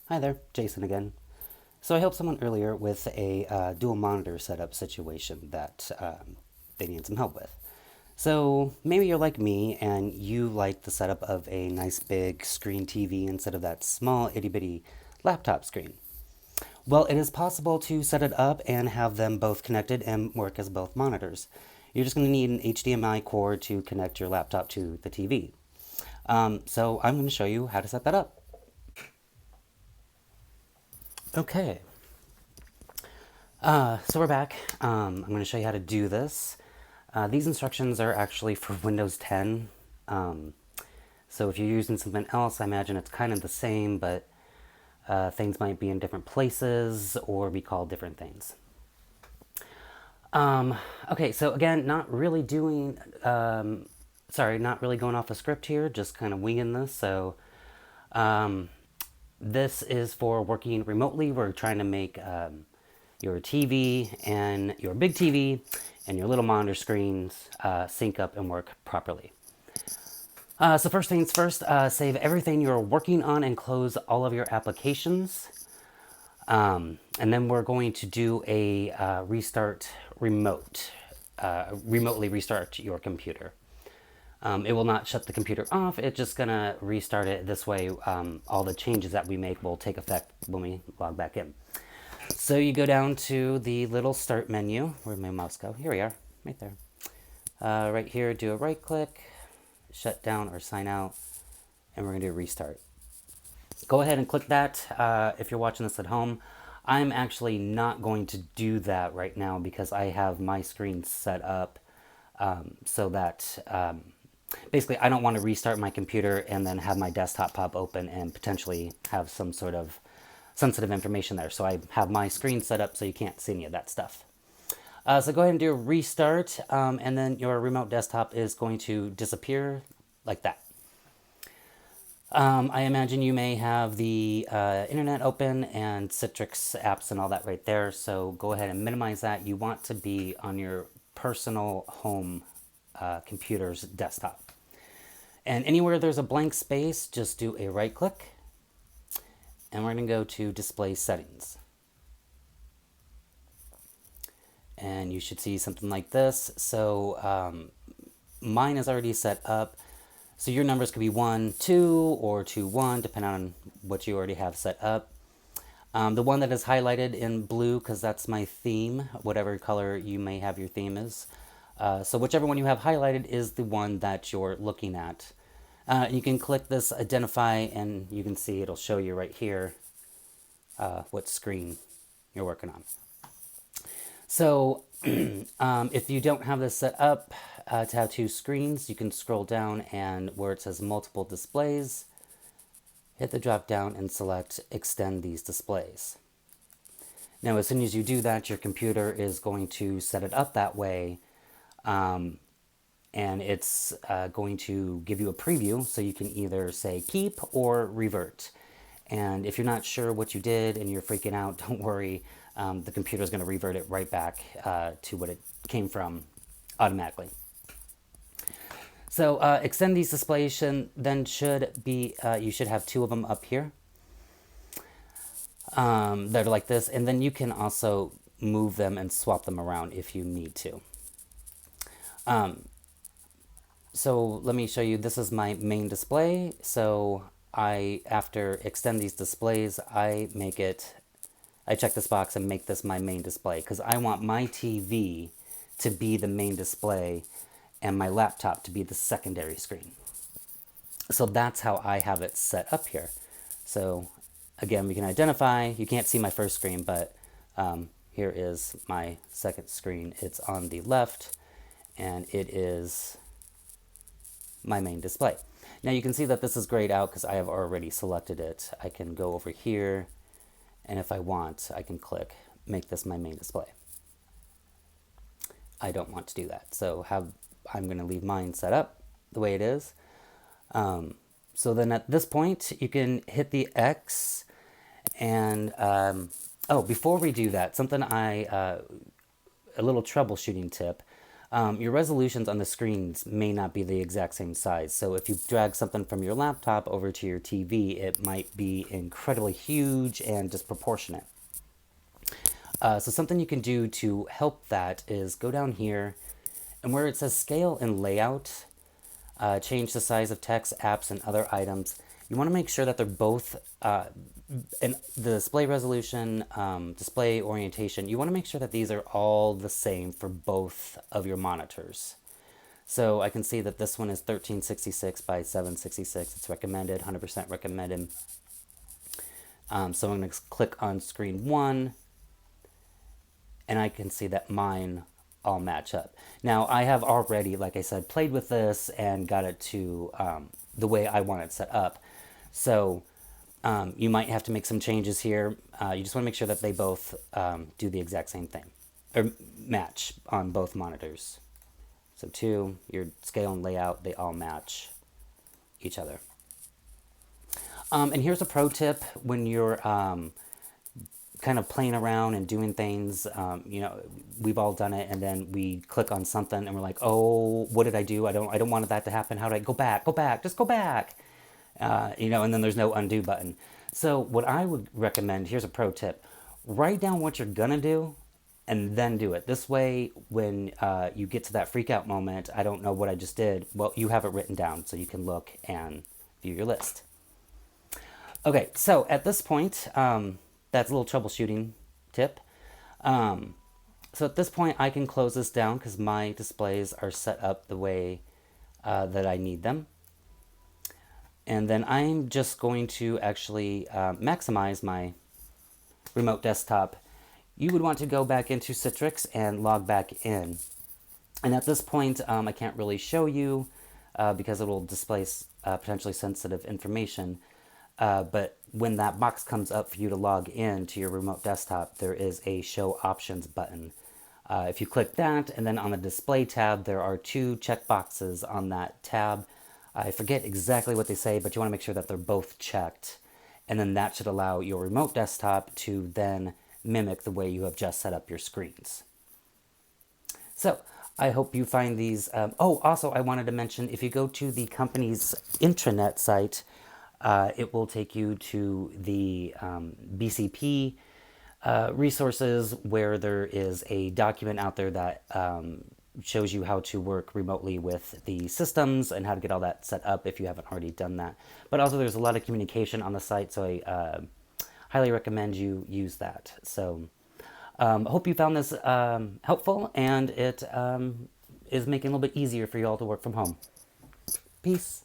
Hi there, Jason again. So I helped someone earlier with a dual monitor setup situation that they needed some help with. So maybe you're like me and you like the setup of a nice big screen TV instead of that small itty bitty laptop screen. Well, it is possible to set it up and have them both connected and work as both monitors. You're just going to need an HDMI cord to connect your laptop to the TV. So I'm going to show you how to set that up. Okay, so we're back. I'm going to show you how to do this. These instructions are actually for Windows 10. Um, so if you're using something else, I imagine it's kind of the same, but things might be in different places or be called different things. Um, okay, so again, not really going off a script here, just kind of winging this. So um, this is for working remotely. We're trying to make your TV and your big TV and your little monitor screens sync up and work properly. So first things first, save everything you're working on and close all of your applications. And then we're going to do a restart remotely restart your computer. It will not shut the computer off. It's just going to restart it. This way, all the changes that we make will take effect when we log back in. So you go down to the little start menu. Where'd my mouse go? Here we are, right there. Right here, do a right click, shut down or sign out, and we're going to do restart. Go ahead and click that if you're watching this at home. I'm actually not going to do that right now because I have my screen set up so that basically I don't want to restart my computer and then have my desktop pop open and potentially have some sort of sensitive information there. So I have my screen set up so you can't see any of that stuff. So go ahead and do a restart, and then your remote desktop is going to disappear like that. I imagine you may have the internet open and Citrix apps and all that right there. So go ahead and minimize that. You want to be on your personal home computer's desktop. And anywhere there's a blank space, just do a right click. And we're going to go to display settings. And you should see something like this. So mine is already set up. So your numbers could be 1, 2, or 2, 1, depending on what you already have set up. The one that is highlighted in blue, because that's my theme, whatever color you may have your theme is. So whichever one you have highlighted is the one that you're looking at. You can click this identify and you can see it'll show you right here what screen you're working on. So if you don't have this set up to have two screens, you can scroll down and where it says multiple displays, hit the drop down and select extend these displays. Now as soon as you do that, your computer is going to set it up that way, and it's going to give you a preview so you can either say keep or revert. And if you're not sure what you did and you're freaking out, don't worry. The computer is going to revert it right back to what it came from automatically. So extend these displays then should be, you should have two of them up here that are like this. And then you can also move them and swap them around if you need to. So let me show you, this is my main display. So after extend these displays, I check this box and make this my main display because I want my TV to be the main display and my laptop to be the secondary screen. So that's how I have it set up here. So again, we can identify, you can't see my first screen, but here is my second screen. It's on the left and it is my main display. Now you can see that this is grayed out because I have already selected it. I can go over here and if I want, I can click make this my main display. I don't want to do that. So I'm going to leave mine set up the way it is. So then at this point, you can hit the X and, before we do that, a little troubleshooting tip. Your resolutions on the screens may not be the exact same size. So if you drag something from your laptop over to your TV, it might be incredibly huge and disproportionate. So something you can do to help that is go down here, and where it says scale and layout, change the size of text, apps, and other items. You want to make sure that they're both in the display resolution, display orientation. You want to make sure that these are all the same for both of your monitors. So I can see that this one is 1366 by 766. It's recommended, 100% recommended. So I'm going to click on screen 1, and I can see that mine all match up. Now, I have already, like I said, played with this and got it to the way I want it set up. So you might have to make some changes here. You just want to make sure that they both do the exact same thing, or match on both monitors. So 2, your scale and layout, they all match each other. And here's a pro tip when you're kind of playing around and doing things. You know, we've all done it, and then we click on something and we're like, oh, what did I do? I don't want that to happen. How do I go back? Go back, just go back. You know, and then there's no undo button. So what I would recommend, here's a pro tip: write down what you're gonna do and then do it. This way, when you get to that freak out moment, I don't know what I just did, well, you have it written down so you can look and view your list. Okay, so at this point, that's a little troubleshooting tip. So at this point, I can close this down because my displays are set up the way that I need them. And then I'm just going to actually maximize my remote desktop. You would want to go back into Citrix and log back in. And at this point, I can't really show you because it will display potentially sensitive information. But when that box comes up for you to log in to your remote desktop, there is a Show Options button. If you click that, and then on the Display tab, there are 2 checkboxes on that tab. I forget exactly what they say, but you want to make sure that they're both checked. And then that should allow your remote desktop to then mimic the way you have just set up your screens. So I hope you find these. Oh, also, I wanted to mention, if you go to the company's intranet site, it will take you to the BCP resources, where there is a document out there that shows you how to work remotely with the systems and how to get all that set up if you haven't already done that. But also there's a lot of communication on the site, so I highly recommend you use that. So I hope you found this helpful, and it is making it a little bit easier for you all to work from home. Peace.